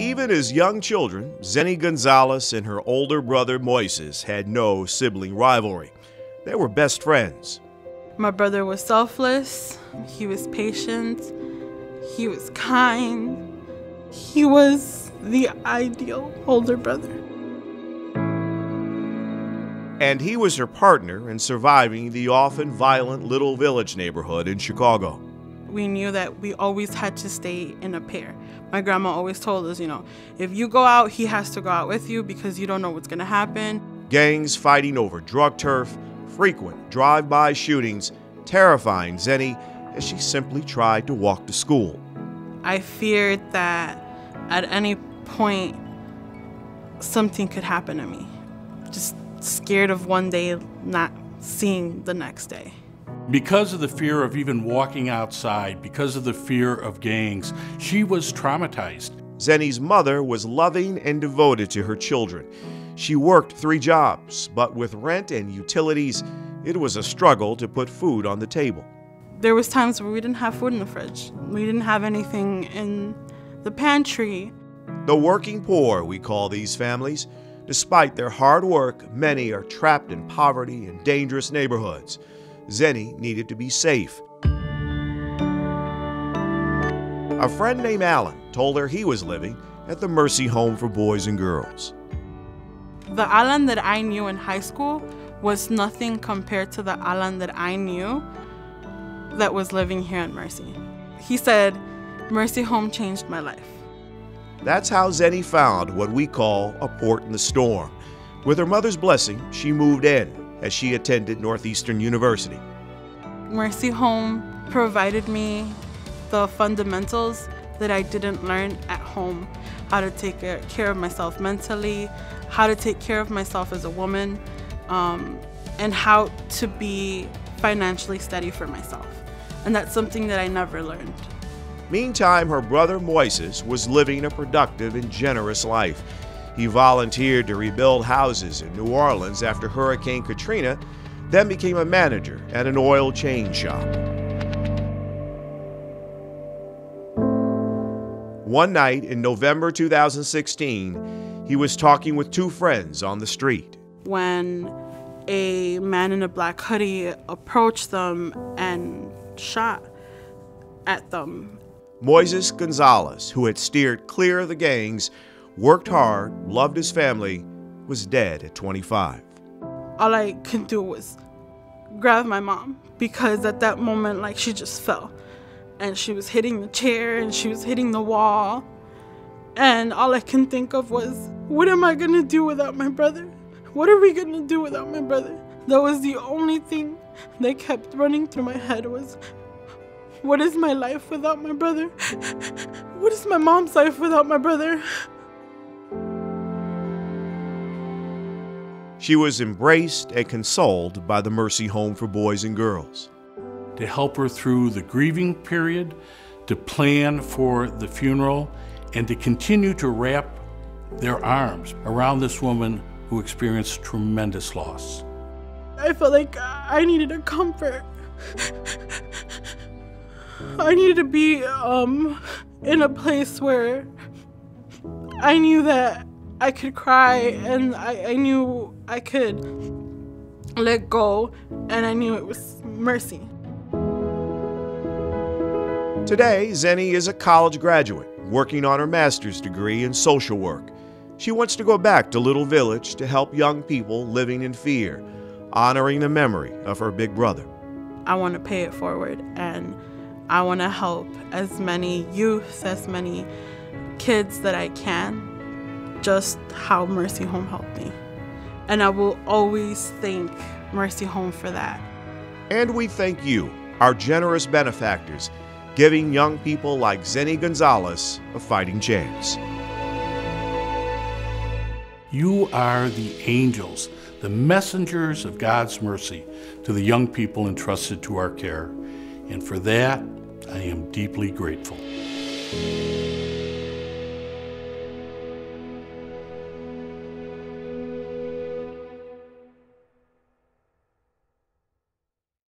Even as young children, Zeni Gonzalez and her older brother Moises had no sibling rivalry. They were best friends. My brother was selfless, he was patient, he was kind. He was the ideal older brother. And he was her partner in surviving the often violent Little Village neighborhood in Chicago. We knew that we always had to stay in a pair. My grandma always told us, if you go out, he has to go out with you because you don't know what's going to happen. Gangs fighting over drug turf, frequent drive-by shootings, terrifying Zeni as she simply tried to walk to school. I feared that at any point something could happen to me. Just scared of one day not seeing the next day. Because of the fear of even walking outside, because of the fear of gangs, she was traumatized. Zeni's mother was loving and devoted to her children. She worked 3 jobs, but with rent and utilities, it was a struggle to put food on the table. There was times where we didn't have food in the fridge. We didn't have anything in the pantry. The working poor, we call these families. Despite their hard work, many are trapped in poverty and dangerous neighborhoods. Zeni needed to be safe. A friend named Alan told her he was living at the Mercy Home for Boys and Girls. The Alan that I knew in high school was nothing compared to the Alan that I knew that was living here at Mercy. He said, Mercy Home changed my life. That's how Zeni found what we call a port in the storm. With her mother's blessing, she moved in as she attended Northeastern University. Mercy Home provided me the fundamentals that I didn't learn at home. How to take care of myself mentally, how to take care of myself as a woman, and how to be financially steady for myself. And that's something that I never learned. Meantime, her brother Moises was living a productive and generous life. He volunteered to rebuild houses in New Orleans after Hurricane Katrina, then became a manager at an oil change shop. One night in November 2016, he was talking with 2 friends on the street when a man in a black hoodie approached them and shot at them. Moises Gonzalez, who had steered clear of the gangs, worked hard, loved his family, was dead at 25. All I could do was grab my mom because at that moment, she just fell. And she was hitting the chair and she was hitting the wall. And all I can think of was, what am I gonna do without my brother? What are we gonna do without my brother? That was the only thing that kept running through my head was, what is my life without my brother? What is my mom's life without my brother? She was embraced and consoled by the Mercy Home for Boys and Girls. To help her through the grieving period, to plan for the funeral, and to continue to wrap their arms around this woman who experienced tremendous loss. I felt like I needed a comfort. I needed to be in a place where I knew that I could cry and I knew I could let go, and I knew it was Mercy. Today, Zeni is a college graduate working on her master's degree in social work. She wants to go back to Little Village to help young people living in fear, honoring the memory of her big brother. I want to pay it forward, and I want to help as many youth, as many kids that I can, just how Mercy Home helped me. And I will always thank Mercy Home for that. And we thank you, our generous benefactors, giving young people like Zeni Gonzalez a fighting chance. You are the angels, the messengers of God's mercy to the young people entrusted to our care. And for that, I am deeply grateful.